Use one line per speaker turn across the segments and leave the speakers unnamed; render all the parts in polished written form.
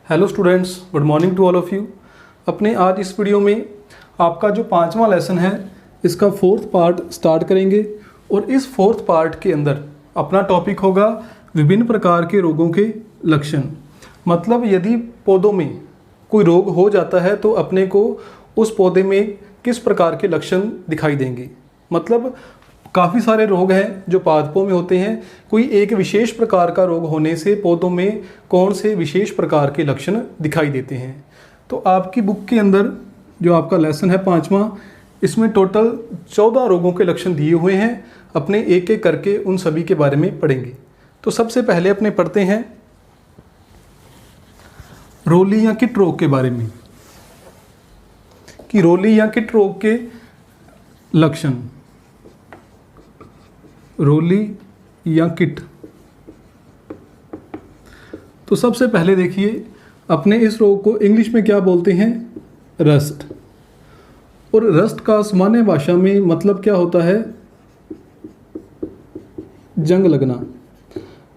Hello students, good morning to all of you. अपने आज इस वीडियो में आपका जो 5वां लेसन है इसका 4th पार्ट स्टार्ट करेंगे और इस 4th पार्ट के अंदर अपना टॉपिक होगा विभिन्न प्रकार के रोगों के लक्षण। मतलब यदि पौधों में कोई रोग हो जाता है तो अपने को उस पौधे में किस प्रकार के लक्षण दिखाई देंगे। मतलब काफ़ी सारे रोग हैं जो पादपों में होते हैं, कोई एक विशेष प्रकार का रोग होने से पौधों में कौन से विशेष प्रकार के लक्षण दिखाई देते हैं। तो आपकी बुक के अंदर जो आपका लेसन है 5वां, इसमें टोटल 14 रोगों के लक्षण दिए हुए हैं। अपने एक एक करके उन सभी के बारे में पढ़ेंगे। तो सबसे पहले अपने पढ़ते हैं रोली या किट रोग के बारे में कि रोली या किट रोग के लक्षण। रोली या किट, तो सबसे पहले देखिए अपने इस रोग को इंग्लिश में क्या बोलते हैं, रस्ट। और रस्ट का सामान्य भाषा में मतलब क्या होता है, जंग लगना।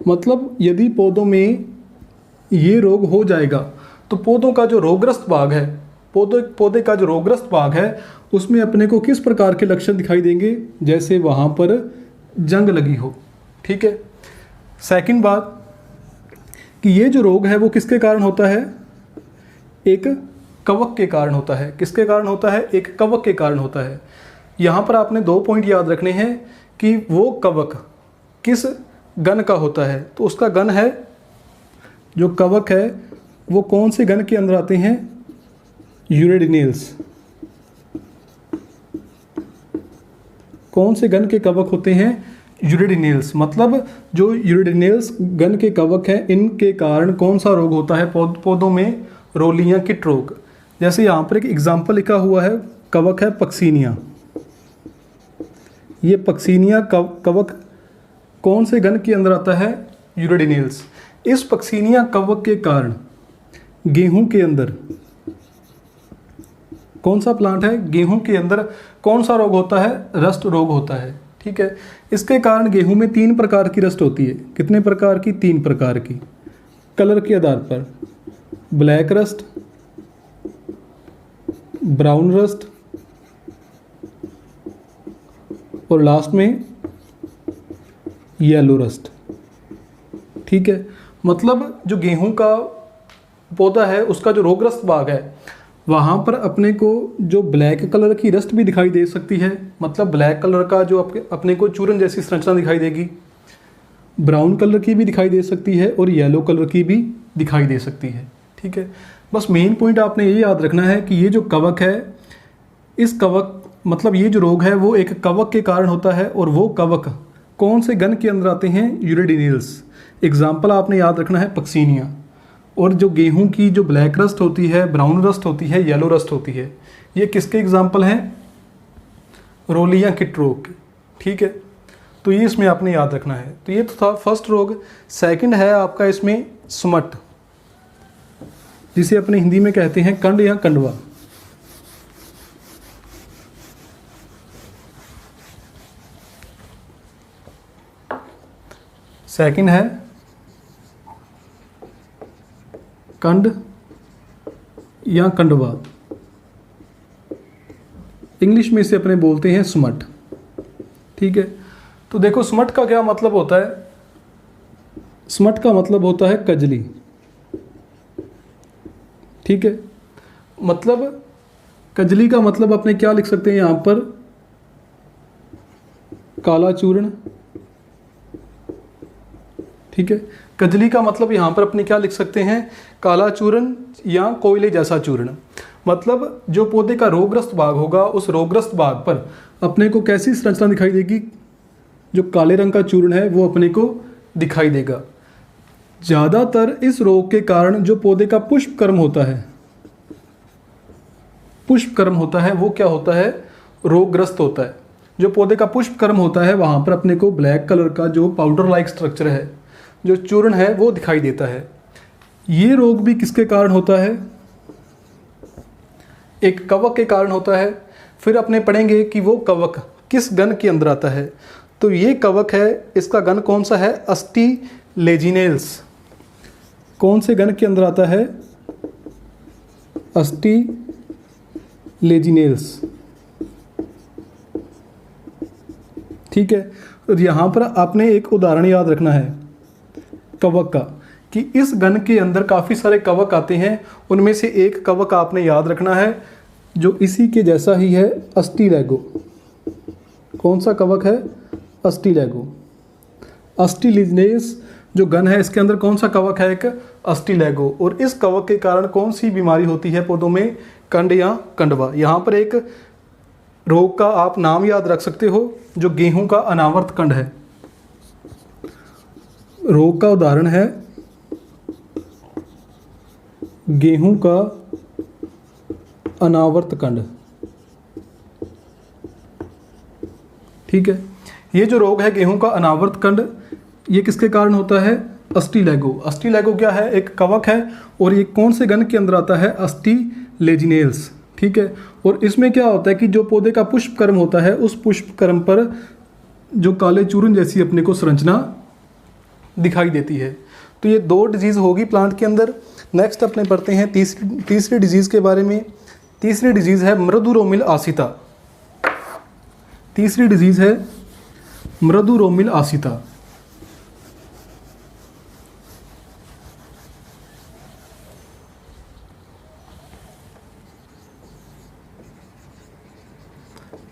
मतलब यदि पौधों में ये रोग हो जाएगा तो पौधों का जो रोगग्रस्त भाग है, पौधे का जो रोगग्रस्त भाग है उसमें अपने को किस प्रकार के लक्षण दिखाई देंगे, जैसे वहाँ पर जंग लगी हो। ठीक है। सेकंड बात कि ये जो रोग है वो किसके कारण होता है, एक कवक के कारण होता है। किसके कारण होता है, एक कवक के कारण होता है। यहाँ पर आपने 2 पॉइंट याद रखने हैं कि वो कवक किस गण का होता है। तो उसका गण है, जो कवक है वो कौन से गण के अंदर आते हैं, यूरेडिनेल्स। कौन से गण के कवक होते हैं, यूरेडिनेल्स। मतलब जो यूरेडिनेल्स गण के कवक हैं इनके कारण कौन सा रोग होता है पौधों में, रोली या किट रोग। जैसे यहाँ पर एक एग्जाम्पल लिखा हुआ है, कवक है पक्सीनिया। ये पक्सीनिया कवक कौन से गण के अंदर आता है, यूरेडिनेल्स। इस पक्सीनिया कवक के कारण गेहूं के अंदर कौन सा प्लांट है, गेहूं के अंदर कौन सा रोग होता है, रस्ट रोग होता है। ठीक है। इसके कारण गेहूं में 3 प्रकार की रस्ट होती है। कितने प्रकार की, 3 प्रकार की। कलर के आधार पर ब्लैक रस्ट, ब्राउन रस्ट और लास्ट में येलो रस्ट। ठीक है। मतलब जो गेहूं का पौधा है उसका जो रोगग्रस्त भाग है वहाँ पर अपने को जो ब्लैक कलर की रस्ट भी दिखाई दे सकती है। मतलब ब्लैक कलर का जो अपने को चूरन जैसी संरचना दिखाई देगी, ब्राउन कलर की भी दिखाई दे सकती है और येलो कलर की भी दिखाई दे सकती है। ठीक है। बस मेन पॉइंट आपने ये याद रखना है कि ये जो कवक है, इस कवक मतलब ये जो रोग है वो एक कवक के कारण होता है और वो कवक कौन से गण के अंदर आते हैं, यूरेडिनेल्स। एग्जाम्पल आपने याद रखना है पक्सीनिया। और जो गेहूं की जो ब्लैक रस्ट होती है, ब्राउन रस्ट होती है, येलो रस्ट होती है, ये किसके एग्जाम्पल हैं, रोली या किट रोग के। ठीक है। तो ये इसमें आपने याद रखना है। तो ये तो था फर्स्ट रोग। सेकंड है आपका इसमें सुमट, जिसे अपने हिंदी में कहते हैं कंड या कंडवा। सेकंड है कंड या कंडवा। इंग्लिश में इसे अपने बोलते हैं सुमट। ठीक है। तो देखो सुमट का क्या मतलब होता है, सुमट का मतलब होता है कजली। ठीक है। मतलब कजली का मतलब अपने क्या लिख सकते हैं यहाँ पर, काला चूर्ण। ठीक है। कजली का मतलब यहाँ पर अपने क्या लिख सकते हैं, काला चूर्ण या कोयले जैसा चूर्ण। मतलब जो पौधे का रोगग्रस्त भाग होगा उस रोगग्रस्त भाग पर अपने को कैसी संरचना दिखाई देगी, जो काले रंग का चूर्ण है वो अपने को दिखाई देगा। ज़्यादातर इस रोग के कारण जो पौधे का पुष्पक्रम होता है, पुष्पक्रम होता है वो क्या होता है, रोगग्रस्त होता है। जो पौधे का पुष्पक्रम होता है वहाँ पर अपने को ब्लैक कलर का जो पाउडर लाइक स्ट्रक्चर है, जो चूर्ण है वो दिखाई देता है। ये रोग भी किसके कारण होता है, एक कवक के कारण होता है। फिर अपने पढ़ेंगे कि वो कवक किस गण के अंदर आता है। तो ये कवक है, इसका गण कौन सा है, अस्टीलेजिनेल्स। कौन से गण के अंदर आता है, अस्टिलेजिनेल्स। ठीक है, और यहाँ पर आपने एक उदाहरण याद रखना है कवक का, कि इस गण के अंदर काफ़ी सारे कवक आते हैं, उनमें से एक कवक आपने याद रखना है जो इसी के जैसा ही है, अस्टिलैगो। कौन सा कवक है? अस्टिलैगो। अस्टिलिजिनेस जो गण है इसके अंदर कौन सा कवक है? एक अस्टिलैगो। और इस कवक के कारण कौन सी बीमारी होती है पौधों में? कंड या कंडवा। यहाँ पर एक रोग का आप नाम याद रख सकते हो जो गेहूं का अनावर्त कंड है। रोग का उदाहरण है गेहूं का अनावर्त कंड। ठीक है, ये जो रोग है गेहूं का अनावर्त कंड, ये किसके कारण होता है? अस्टिलैगो। अस्टिलैगो क्या है? एक कवक है, और ये कौन से गण के अंदर आता है? अस्टिलेजिनेल्स। ठीक है, और इसमें क्या होता है कि जो पौधे का पुष्पक्रम होता है उस पुष्पक्रम पर जो काले चूर्ण जैसी अपने को संरचना दिखाई देती है। तो ये दो डिजीज़ होगी प्लांट के अंदर। नेक्स्ट अपने पढ़ते हैं तीसरी डिजीज़ के बारे में। तीसरी डिजीज़ है मृदुरोमिल आसिता। तीसरी डिजीज़ है मृदुरोमिल आसिता।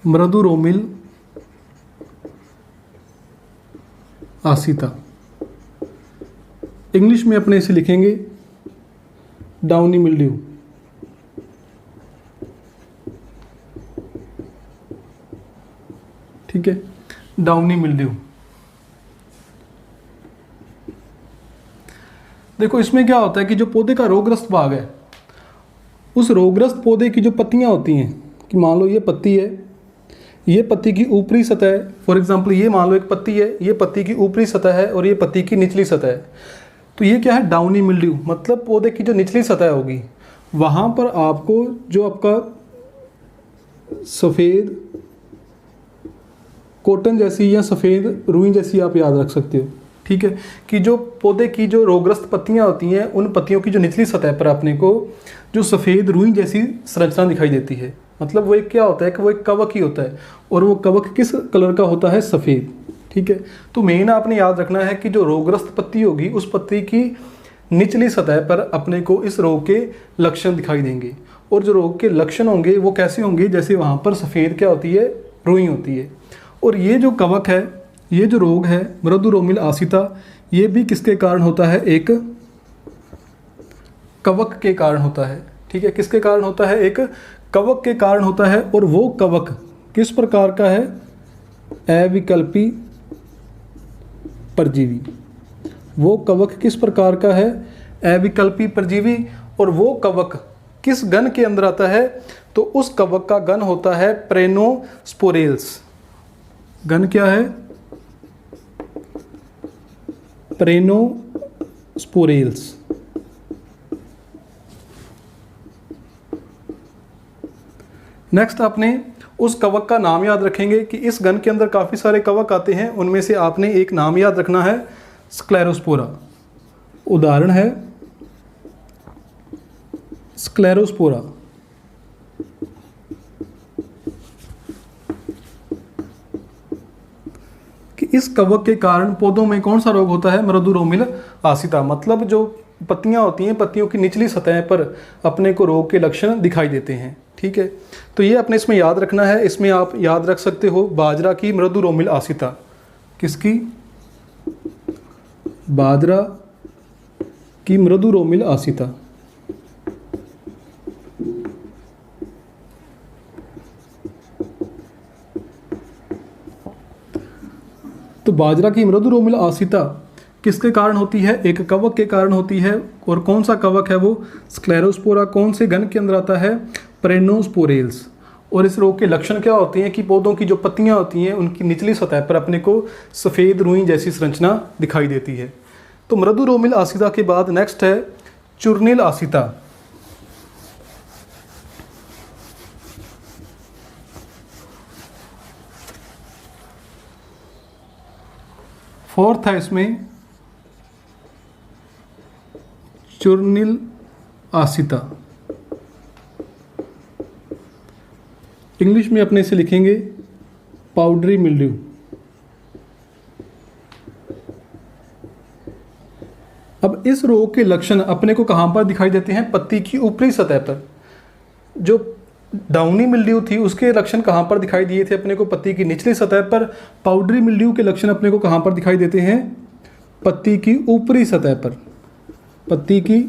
मृदुरोमिल आसिता, इंग्लिश में अपने इसे लिखेंगे डाउनी मिल्ड्यू। ठीक है, डाउनी मिल्ड्यू। देखो इसमें क्या होता है कि जो पौधे का रोगग्रस्त भाग है, उस रोगग्रस्त पौधे की जो पत्तियां होती हैं, कि मान लो ये पत्ती है, ये पत्ती की ऊपरी सतह, फॉर एग्जांपल ये मान लो एक पत्ती है, ये पत्ती की ऊपरी सतह है और ये पत्ती की निचली सतह है। तो ये क्या है? Downy mildew. मतलब पौधे की जो निचली सतह होगी वहाँ पर आपको जो आपका सफ़ेद कॉटन जैसी या सफ़ेद रुई जैसी आप याद रख सकते हो। ठीक है, कि जो पौधे की जो रोगग्रस्त पत्तियाँ होती हैं, उन पत्तियों की जो निचली सतह पर अपने को जो सफ़ेद रुई जैसी संरचना दिखाई देती है। मतलब वो एक क्या होता है कि वो एक कवक ही होता है, और वो कवक किस कलर का होता है? सफ़ेद। ठीक है, तो मेन आपने याद रखना है कि जो रोगग्रस्त पत्ती होगी उस पत्ती की निचली सतह पर अपने को इस रोग के लक्षण दिखाई देंगे। और जो रोग के लक्षण होंगे वो कैसे होंगे? जैसे वहाँ पर सफ़ेद क्या होती है? रुई होती है। और ये जो कवक है, ये जो रोग है मृदुरोमिल आसिता, ये भी किसके कारण होता है? एक कवक के कारण होता है। ठीक है, किसके कारण होता है? एक कवक के कारण होता है। और वो कवक किस प्रकार का है? अविकल्पी परजीवी। वो कवक किस प्रकार का है? अविकल्पी परजीवी। और वो कवक किस गण के अंदर आता है? तो उस कवक का गण होता है प्रेनोस्पोरेल्स। गण क्या है? प्रेनोस्पोरेल्स। नेक्स्ट आपने उस कवक का नाम याद रखेंगे कि इस गण के अंदर काफ़ी सारे कवक आते हैं, उनमें से आपने एक नाम याद रखना है स्क्लेरोस्पोरा। उदाहरण है स्क्लेरोस्पोरा। कि इस कवक के कारण पौधों में कौन सा रोग होता है? मृदुरोमिल आसिता। मतलब जो पत्तियां होती हैं, पत्तियों की निचली सतह पर अपने को रोग के लक्षण दिखाई देते हैं। ठीक है, तो ये अपने इसमें याद रखना है। इसमें आप याद रख सकते हो बाजरा की मृदुरोमिल आसिता। किसकी? बाजरा की मृदुरोमिल आसिता। तो बाजरा की मृदुरोमिल आसिता किसके कारण होती है? एक कवक के कारण होती है। और कौन सा कवक है वो? स्क्लेरोस्पोरा। कौन से गण के अंदर आता है? प्रेनोस्पोरेल्स। और इस रोग के लक्षण क्या होते हैं कि पौधों की जो पत्तियां होती हैं उनकी निचली सतह पर अपने को सफ़ेद रुई जैसी संरचना दिखाई देती है। तो मृदुरोमिल आसिता के बाद नेक्स्ट है चूर्निल आसिता। फोर्थ है इसमें चूर्निल आसिता। इंग्लिश में अपने इसे लिखेंगे पाउडरी मिल्ड्यू। अब इस रोग के लक्षण अपने को कहाँ पर दिखाई देते हैं? पत्ती की ऊपरी सतह पर। जो डाउनी मिल्ड्यू थी उसके लक्षण कहाँ पर दिखाई दिए थे अपने को? पत्ती की निचली सतह पर। पाउडरी मिल्ड्यू के लक्षण अपने को कहाँ पर दिखाई देते हैं? पत्ती की ऊपरी सतह पर। पत्ती की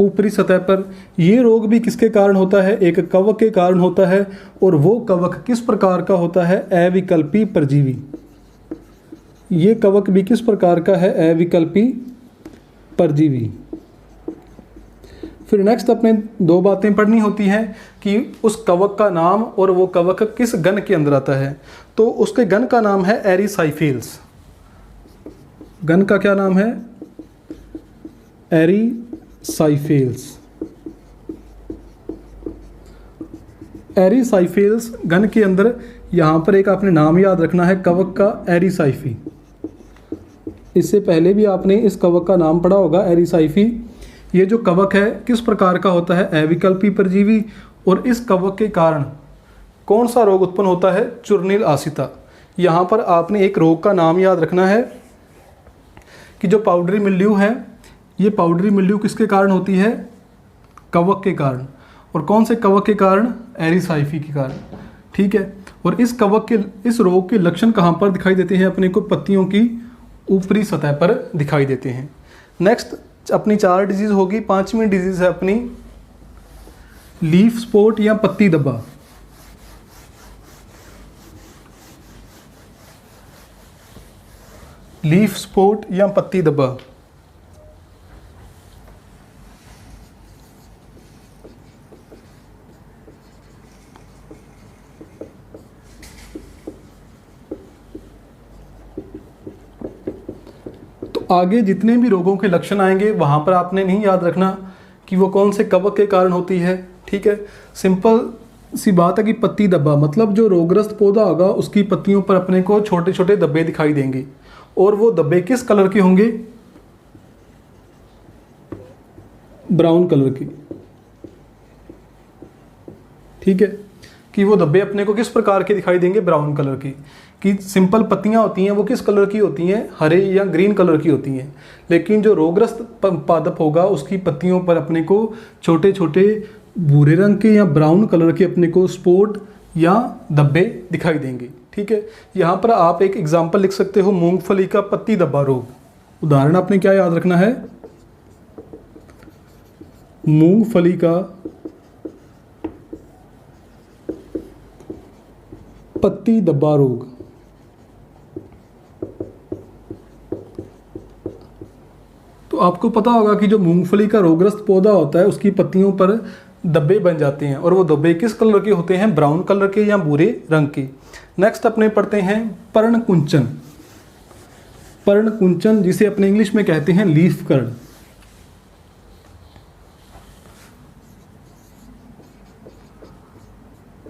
ऊपरी सतह पर। ये रोग भी किसके कारण होता है? एक कवक के कारण होता है। और वो कवक किस प्रकार का होता है? अविकल्पी परजीवी। ये कवक भी किस प्रकार का है? अविकल्पी परजीवी। फिर नेक्स्ट अपने दो बातें पढ़नी होती हैं कि उस कवक का नाम और वो कवक किस गण के अंदर आता है। तो उसके गण का नाम है एरिसाइफेल्स। गण का क्या नाम है? एरिसाइफेल्स। एरिसाइफेल्स गण के अंदर यहाँ पर एक आपने नाम याद रखना है, कवक का एरिसाइफी। इससे पहले भी आपने इस कवक का नाम पढ़ा होगा, एरिसाइफी। ये जो कवक है किस प्रकार का होता है? अविकल्पी परजीवी। और इस कवक के कारण कौन सा रोग उत्पन्न होता है? चूर्णिल आसिता। यहाँ पर आपने एक रोग का नाम याद रखना है कि जो पाउडरी मिल्ड्यू है, ये पाउडरी मिल्ड्यू किसके कारण होती है? कवक के कारण। और कौन से कवक के कारण? एरिसाइफी के कारण। ठीक है। और इस कवक के इस रोग के लक्षण कहाँ पर दिखाई देते हैं अपने को? पत्तियों की ऊपरी सतह पर दिखाई देते हैं। नेक्स्ट अपनी 4 डिजीज होगी। 5वीं डिजीज है अपनी लीफ स्पॉट या पत्ती धब्बा। लीफ स्पॉट या पत्ती धब्बा। आगे जितने भी रोगों के लक्षण आएंगे वहाँ पर आपने नहीं याद रखना कि वो कौन से कवक के कारण होती है। ठीक है। सिंपल सी बात है कि पत्ती धब्बा मतलब जो रोगग्रस्त पौधा होगा उसकी पत्तियों पर अपने को छोटे छोटे धब्बे दिखाई देंगे। और वो धब्बे किस कलर के होंगे? ब्राउन कलर की। ठीक है। कि वो धब्बे अपने को किस प्रकार के दिखाई देंगे? ब्राउन कलर की। कि सिंपल पत्तियां होती हैं वो किस कलर की होती हैं? हरे या ग्रीन कलर की होती हैं। लेकिन जो रोगग्रस्त पादप होगा उसकी पत्तियों पर अपने को छोटे छोटे भूरे रंग के या ब्राउन कलर के अपने को स्पॉट या धब्बे दिखाई देंगे। ठीक है। यहाँ पर आप एक एग्जाम्पल लिख सकते हो, मूंगफली का पत्ती धब्बा रोग। उदाहरण आपने क्या याद रखना है? मूंगफली का पत्ती धब्बा रोग। तो आपको पता होगा कि जो मूंगफली का रोगग्रस्त पौधा होता है उसकी पत्तियों पर धब्बे बन जाते हैं। और वो धब्बे किस कलर के होते हैं? ब्राउन कलर के या भूरे रंग के। नेक्स्ट अपने पढ़ते हैं पर्णकुंचन। पर्णकुंचन जिसे अपने इंग्लिश में कहते हैं लीफ कर्ल।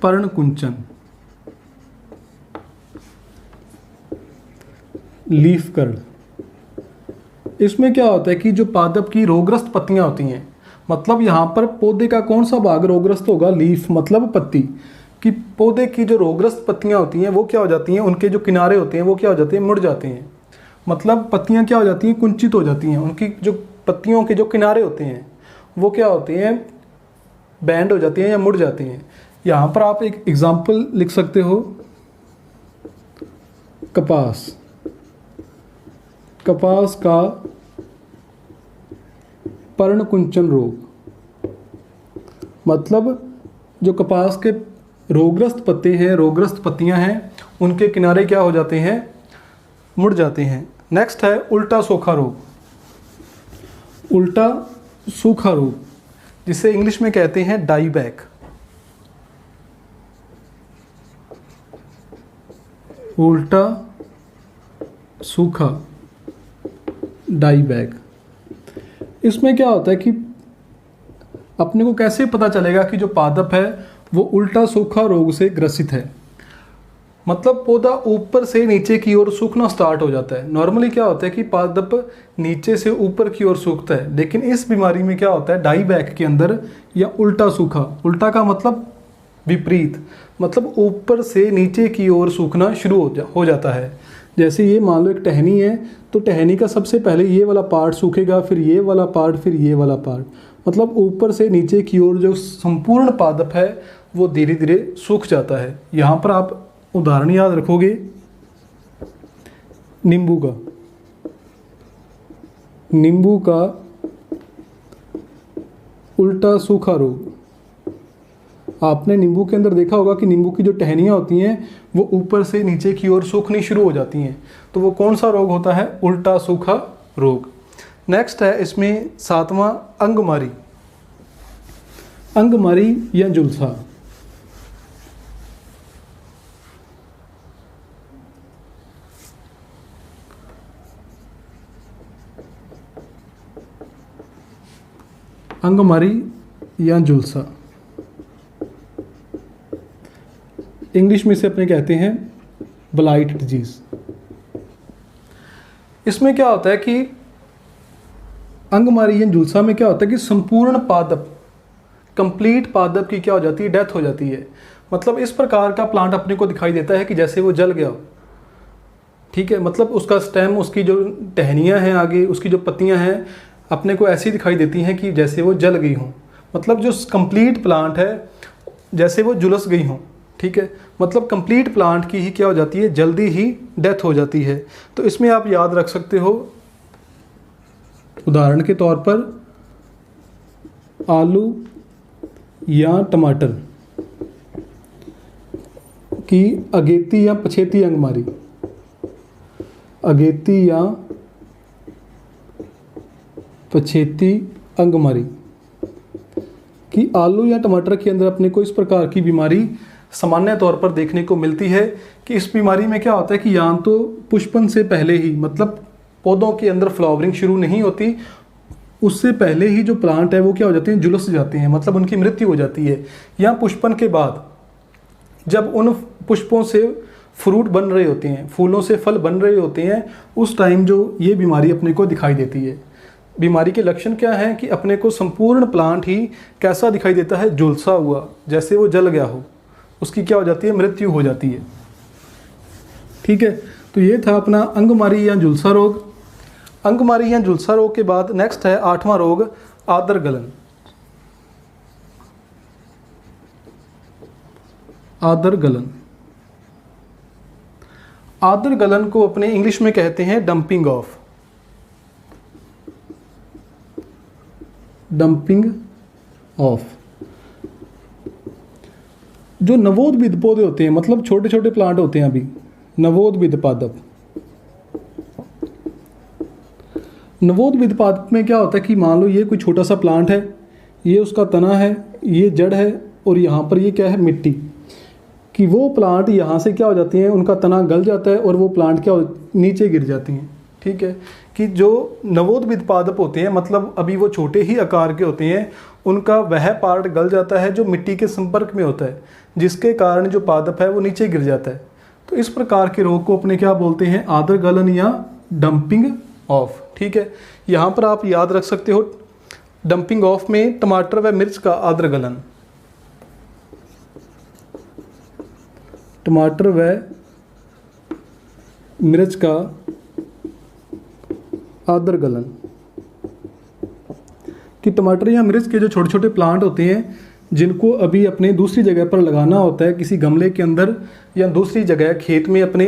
पर्णकुंचन, लीफ कर्ल। इसमें क्या होता है कि जो पादप की रोगग्रस्त पत्तियां होती हैं, मतलब यहाँ पर पौधे का कौन सा भाग रोगग्रस्त होगा? लीफ मतलब पत्ती कि पौधे की जो रोगग्रस्त पत्तियां होती हैं वो क्या हो जाती हैं? उनके जो किनारे होते हैं वो क्या हो जाते हैं? मुड़ जाते हैं। मतलब पत्तियां क्या हो जाती हैं? कुंचित हो जाती हैं। उनकी जो पत्तियों के जो किनारे होते हैं वो क्या होते हैं? बैंड हो जाते हैं या मुड़ जाते हैं। यहाँ पर आप एक एग्जाम्पल लिख सकते हो, कपास। कपास का पर्णकुंचन रोग मतलब जो कपास के रोगग्रस्त पत्ते हैं, रोगग्रस्त पत्तियां हैं, उनके किनारे क्या हो जाते हैं? मुड़ जाते हैं। नेक्स्ट है उल्टा सूखा रोग। उल्टा सूखा रोग जिसे इंग्लिश में कहते हैं डाईबैक। उल्टा सूखा डाईबैक। इसमें क्या होता है कि अपने को कैसे पता चलेगा कि जो पादप है वो उल्टा सूखा रोग से ग्रसित है? मतलब पौधा ऊपर से नीचे की ओर सूखना स्टार्ट हो जाता है। नॉर्मली क्या होता है कि पादप नीचे से ऊपर की ओर सूखता है, लेकिन इस बीमारी में क्या होता है? डाईबैक के अंदर या उल्टा सूखा। उल्टा का मतलब विपरीत, मतलब ऊपर से नीचे की ओर सूखना शुरू हो जाता है। जैसे ये मान लो एक टहनी है, तो टहनी का सबसे पहले ये वाला पार्ट सूखेगा, फिर ये वाला पार्ट, फिर ये वाला पार्ट, मतलब ऊपर से नीचे की ओर जो संपूर्ण पादप है वो धीरे धीरे सूख जाता है। यहाँ पर आप उदाहरण याद रखोगे नींबू का। नींबू का उल्टा सूखा रोग, आपने नींबू के अंदर देखा होगा कि नींबू की जो टहनियाँ होती हैं वो ऊपर से नीचे की ओर सूखनी शुरू हो जाती हैं, तो वो कौन सा रोग होता है? उल्टा सूखा रोग। नेक्स्ट है इसमें 7वां अंगमारी। अंगमारी या जुलसा। अंगमारी या जुलसा इंग्लिश में से अपने कहते हैं ब्लाइट डिजीज। इसमें क्या होता है कि अंगमारी या जुलसा में क्या होता है कि संपूर्ण पादप, कंप्लीट पादप की क्या हो जाती है? डेथ हो जाती है। मतलब इस प्रकार का प्लांट अपने को दिखाई देता है कि जैसे वो जल गया हो। ठीक है, मतलब उसका स्टेम, उसकी जो टहनियाँ हैं आगे, उसकी जो पत्तियाँ हैं अपने को ऐसी दिखाई देती हैं कि जैसे वो जल गई हों। मतलब जो कंप्लीट प्लांट है जैसे वो झुलस गई हों। ठीक है, मतलब कंप्लीट प्लांट की ही क्या हो जाती है? जल्दी ही डेथ हो जाती है। तो इसमें आप याद रख सकते हो, उदाहरण के तौर पर आलू या टमाटर की अगेती या पछेती अंगमारी। अगेती या पछेती अंगमारी कि आलू या टमाटर के अंदर अपने को इस प्रकार की बीमारी सामान्य तौर पर देखने को मिलती है कि इस बीमारी में क्या होता है कि या तो पुष्पन से पहले ही, मतलब पौधों के अंदर फ्लावरिंग शुरू नहीं होती, उससे पहले ही जो प्लांट है वो क्या हो जाते हैं? झुलस जाते हैं, मतलब उनकी मृत्यु हो जाती है। या पुष्पन के बाद जब उन पुष्पों से फ्रूट बन रहे होते हैं, फूलों से फल बन रहे होते हैं, उस टाइम जो ये बीमारी अपने को दिखाई देती है। बीमारी के लक्षण क्या हैं कि अपने को संपूर्ण प्लांट ही कैसा दिखाई देता है? झुलसा हुआ, जैसे वो जल गया हो, उसकी क्या हो जाती है? मृत्यु हो जाती है। ठीक है, तो ये था अपना अंगमारी या झुलसा रोग। अंगमारी या झुलसा रोग के बाद नेक्स्ट है 8वां रोग आदर गलन। आदर गलन। आदर गलन को अपने इंग्लिश में कहते हैं डंपिंग ऑफ। Dumping of. जो नवोद्भिद पौधे होते हैं, मतलब छोटे छोटे प्लांट होते हैं, अभी नवोद्भिद पादप। नवोद्भिद पादप में क्या होता है कि मान लो ये कोई छोटा सा प्लांट है, ये उसका तना है, ये जड़ है, और यहाँ पर ये क्या है? मिट्टी। कि वो प्लांट यहाँ से क्या हो जाती हैं? उनका तना गल जाता है और वो प्लांट क्या नीचे गिर जाती हैं। ठीक है, कि जो नवोद्भिद पादप होते हैं, मतलब अभी वो छोटे ही आकार के होते हैं, उनका वह पार्ट गल जाता है जो मिट्टी के संपर्क में होता है, जिसके कारण जो पादप है वो नीचे गिर जाता है। तो इस प्रकार के रोग को अपने क्या बोलते हैं? आदर गलन या डंपिंग ऑफ। ठीक है, यहाँ पर आप याद रख सकते हो, डंपिंग ऑफ में टमाटर व मिर्च का आदर गलन। टमाटर व मिर्च का आदर गलन कि टमाटर या मिर्च के जो छोटे छोटे प्लांट होते हैं, जिनको अभी अपने दूसरी जगह पर लगाना होता है, किसी गमले के अंदर या दूसरी जगह खेत में अपने,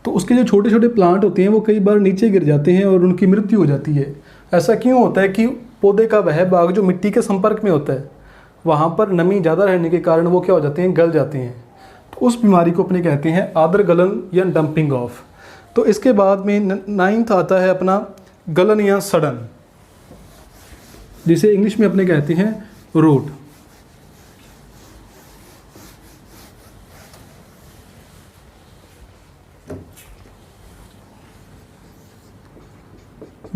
तो उसके जो छोटे छोटे प्लांट होते हैं वो कई बार नीचे गिर जाते हैं और उनकी मृत्यु हो जाती है। ऐसा क्यों होता है कि पौधे का वह भाग जो मिट्टी के संपर्क में होता है, वहाँ पर नमी ज़्यादा रहने के कारण वो क्या हो जाते हैं? गल जाते हैं। तो उस बीमारी को अपने कहते हैं आदर गलन या डंपिंग ऑफ। तो इसके बाद में 9th आता है अपना गलन या सड़न, जिसे इंग्लिश में अपने कहते हैं रोट।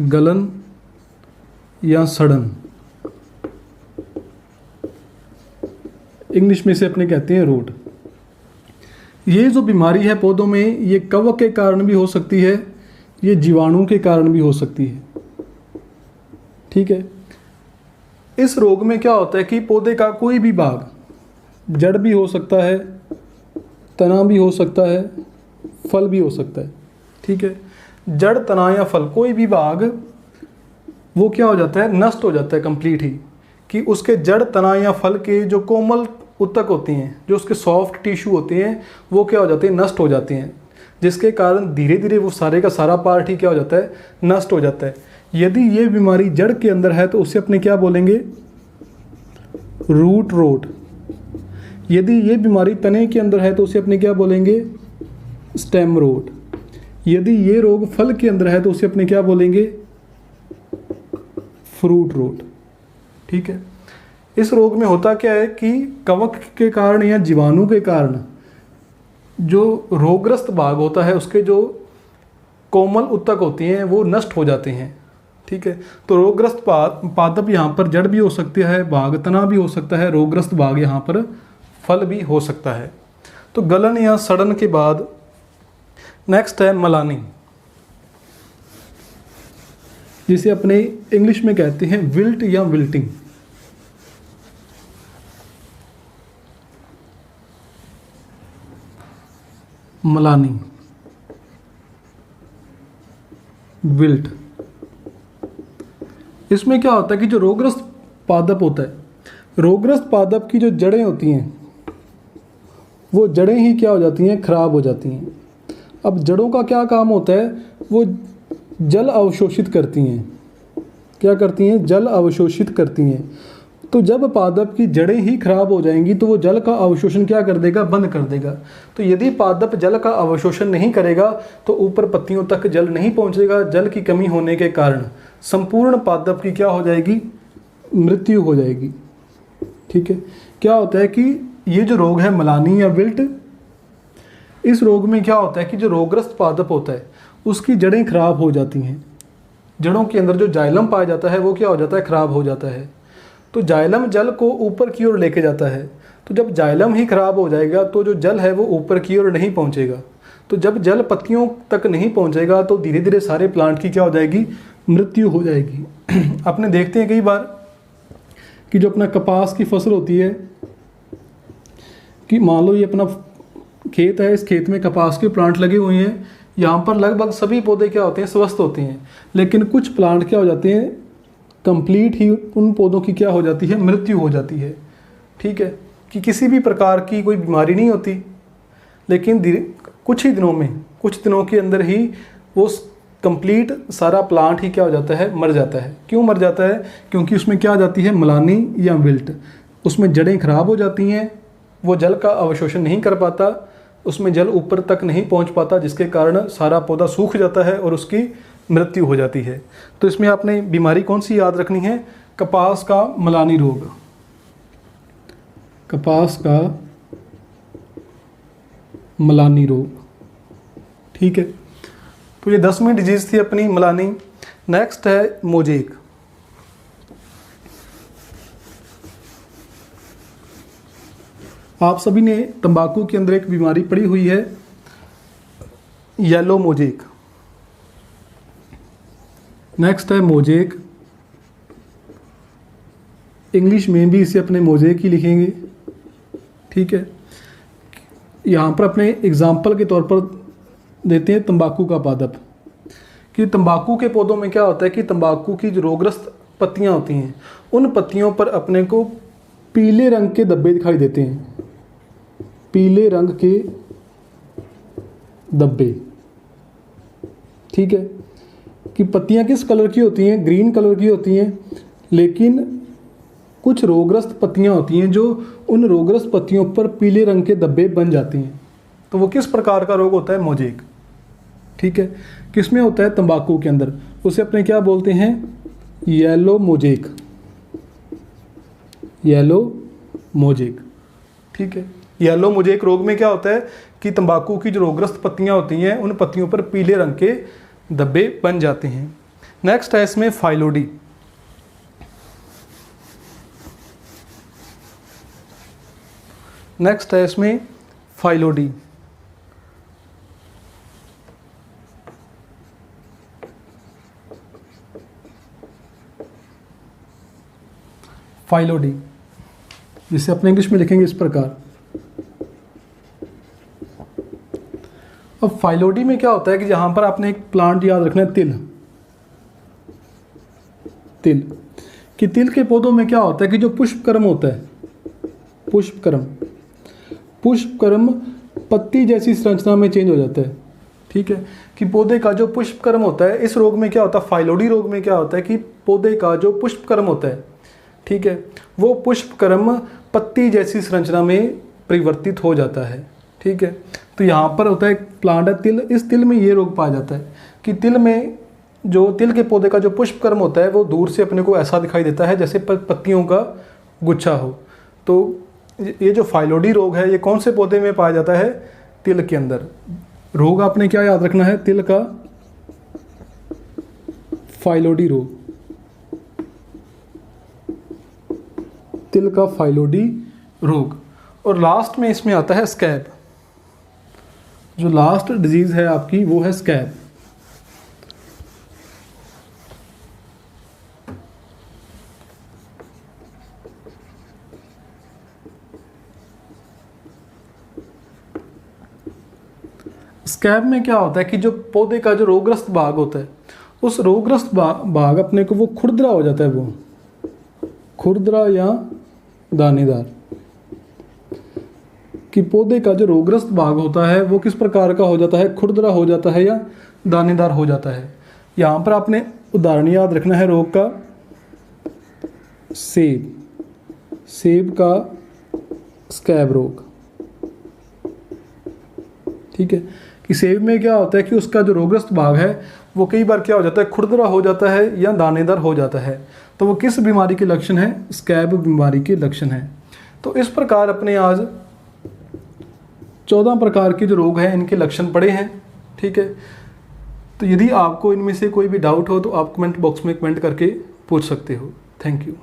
गलन या सड़न इंग्लिश में से अपने कहते हैं रोट। ये जो बीमारी है पौधों में, ये कवक के कारण भी हो सकती है, ये जीवाणु के कारण भी हो सकती है। ठीक है, इस रोग में क्या होता है कि पौधे का कोई भी भाग जड़ भी हो सकता है, तना भी हो सकता है, फल भी हो सकता है। ठीक है, जड़, तना या फल कोई भी भाग वो क्या हो जाता है, नष्ट हो जाता है कंप्लीट ही, कि उसके जड़, तना या फल के जो कोमल उत्तक होती हैं, जो उसके सॉफ्ट टिश्यू होते हैं, वो क्या हो जाते हैं, नष्ट हो जाते हैं, जिसके कारण धीरे धीरे वो सारे का सारा पार्ट ही क्या हो जाता है, नष्ट हो जाता है। यदि ये बीमारी जड़ के अंदर है तो उसे अपने क्या बोलेंगे, रूट रोट। यदि ये बीमारी तने के अंदर है तो उसे अपने क्या बोलेंगे, स्टेम रोट। यदि ये रोग फल के अंदर है तो उसे अपने क्या बोलेंगे, फ्रूट रोट। ठीक है, इस रोग में होता क्या है कि कवक के कारण या जीवाणु के कारण जो रोगग्रस्त भाग होता है उसके जो कोमल उत्तक होती हैं वो नष्ट हो जाते हैं। ठीक है, तो रोगग्रस्त पादप यहाँ पर जड़ भी हो सकती है, भाग तना भी हो सकता है, रोगग्रस्त भाग यहाँ पर फल भी हो सकता है। तो गलन या सड़न के बाद नेक्स्ट है मलानी, जिसे अपने इंग्लिश में कहते हैं विल्ट या विल्टिंग। मलानी, विल्ट, इसमें क्या होता है कि जो रोगग्रस्त पादप होता है, रोगग्रस्त पादप की जो जड़ें होती हैं वो जड़ें ही क्या हो जाती हैं, खराब हो जाती हैं। अब जड़ों का क्या काम होता है, वो जल अवशोषित करती हैं। क्या करती हैं, जल अवशोषित करती हैं। तो जब पादप की जड़ें ही खराब हो जाएंगी तो वो जल का अवशोषण क्या कर देगा, बंद कर देगा। तो यदि पादप जल का अवशोषण नहीं करेगा तो ऊपर पत्तियों तक जल नहीं पहुंचेगा। जल की कमी होने के कारण संपूर्ण पादप की क्या हो जाएगी, मृत्यु हो जाएगी। ठीक है, क्या होता है कि ये जो रोग है मलानी या विल्ट, इस रोग में क्या होता है कि जो रोगग्रस्त पादप होता है उसकी जड़ें खराब हो जाती हैं। जड़ों के अंदर जो जाइलम पाया जाता है वो क्या हो जाता है, खराब हो जाता है। तो जाइलम जल को ऊपर की ओर लेके जाता है। तो जब जाइलम ही खराब हो जाएगा तो जो जल है वो ऊपर की ओर नहीं पहुंचेगा। तो जब जल पत्तियों तक नहीं पहुंचेगा तो धीरे धीरे सारे प्लांट की क्या हो जाएगी, मृत्यु हो जाएगी। अपने देखते हैं कई बार कि जो अपना कपास की फसल होती है, कि मान लो ये अपना खेत है, इस खेत में कपास के प्लांट लगे हुए हैं, यहाँ पर लगभग सभी पौधे क्या होते हैं, स्वस्थ होते हैं। लेकिन कुछ प्लांट क्या हो जाते हैं, कंप्लीट ही उन पौधों की क्या हो जाती है, मृत्यु हो जाती है। ठीक है, कि किसी भी प्रकार की कोई बीमारी नहीं होती, लेकिन कुछ ही दिनों में, कुछ दिनों के अंदर ही वो कंप्लीट सारा प्लांट ही क्या हो जाता है, मर जाता है। क्यों मर जाता है, क्योंकि उसमें क्या आ जाती है, मलानी या विल्ट। उसमें जड़ें खराब हो जाती हैं, वो जल का अवशोषण नहीं कर पाता, उसमें जल ऊपर तक नहीं पहुंच पाता, जिसके कारण सारा पौधा सूख जाता है और उसकी मृत्यु हो जाती है। तो इसमें आपने बीमारी कौन सी याद रखनी है, कपास का मलानी रोग। कपास का मलानी रोग। ठीक है, तो ये 10वीं डिजीज थी अपनी मलानी। नेक्स्ट है मोजेक। आप सभी ने तंबाकू के अंदर एक बीमारी पड़ी हुई है, येलो मोजेक। नेक्स्ट है मोजेक, इंग्लिश में भी इसे अपने मोजेक ही लिखेंगे। ठीक है, यहाँ पर अपने एग्जाम्पल के तौर पर देते हैं तंबाकू का पादप, कि तंबाकू के पौधों में क्या होता है कि तंबाकू की जो रोगग्रस्त पत्तियाँ होती हैं, उन पत्तियों पर अपने को पीले रंग के धब्बे दिखाई देते हैं। पीले रंग के धब्बे। ठीक है, कि पत्तियां किस कलर की होती हैं, ग्रीन कलर की होती हैं, लेकिन कुछ रोगग्रस्त पत्तियां होती हैं जो उन रोगग्रस्त पत्तियों पर पीले रंग के धब्बे बन जाती हैं। तो वो किस प्रकार का रोग होता है, मोजेक। ठीक है, किसमें होता है, तंबाकू के अंदर। उसे अपने क्या बोलते हैं, येलो मोजेक। Yellow mosaic. ठीक है, येलो मोजेक रोग में क्या होता है कि तंबाकू की जो रोगग्रस्त पत्तियां होती हैं उन पत्तियों पर पीले रंग के धब्बे बन जाते हैं। नेक्स्ट है इसमें फाइलोडी। नेक्स्ट है इसमें फाइलोडी। फाइलोडी जिसे अपने इंग्लिश में लिखेंगे इस प्रकार। अब फाइलोडी में क्या होता है कि यहाँ पर आपने एक प्लांट याद रखना है, तिल। तिल कि तिल के पौधों में क्या होता है कि जो पुष्पक्रम होता है, पुष्पक्रम पत्ती जैसी संरचना में चेंज हो जाता है। ठीक है, कि पौधे का जो पुष्पक्रम होता है, इस रोग में क्या होता है, फाइलोडी रोग में क्या होता है कि पौधे का जो पुष्पक्रम होता है, ठीक है, वो पुष्पक्रम पत्ती जैसी संरचना में परिवर्तित हो जाता है। ठीक है, तो यहाँ पर होता है एक प्लांट है तिल, इस तिल में ये रोग पाया जाता है कि तिल में जो तिल के पौधे का जो पुष्पक्रम होता है वो दूर से अपने को ऐसा दिखाई देता है जैसे पत्तियों का गुच्छा हो। तो ये जो फाइलोडी रोग है ये कौन से पौधे में पाया जाता है, तिल के अंदर। रोग आपने क्या याद रखना है, तिल का फाइलोडी रोग, तिल का फाइलोडी रोग। और लास्ट में इसमें आता है स्कैब। जो लास्ट डिजीज है आपकी वो है स्कैब। स्कैब में क्या होता है कि जो पौधे का जो रोगग्रस्त भाग होता है, उस रोगग्रस्त भाग अपने को वो खुरदरा हो जाता है, वो खुरदरा या दानेदार। कि पौधे का जो रोगग्रस्त भाग होता है वो किस प्रकार का हो जाता है, खुरदरा हो जाता है या दानेदार हो जाता है। यहाँ पर आपने उदाहरण याद रखना है रोग का, सेब का स्कैब रोग। ठीक है, कि सेब में क्या होता है कि उसका जो रोगग्रस्त भाग है वो कई बार क्या हो जाता है, खुरदरा हो जाता है या दानेदार हो जाता है। तो वो किस बीमारी के लक्षण है, स्कैब बीमारी के लक्षण है। तो इस प्रकार अपने आज 14 प्रकार के जो रोग हैं इनके लक्षण पड़े हैं। ठीक है, तो यदि आपको इनमें से कोई भी डाउट हो तो आप कमेंट बॉक्स में कमेंट करके पूछ सकते हो। Thank you.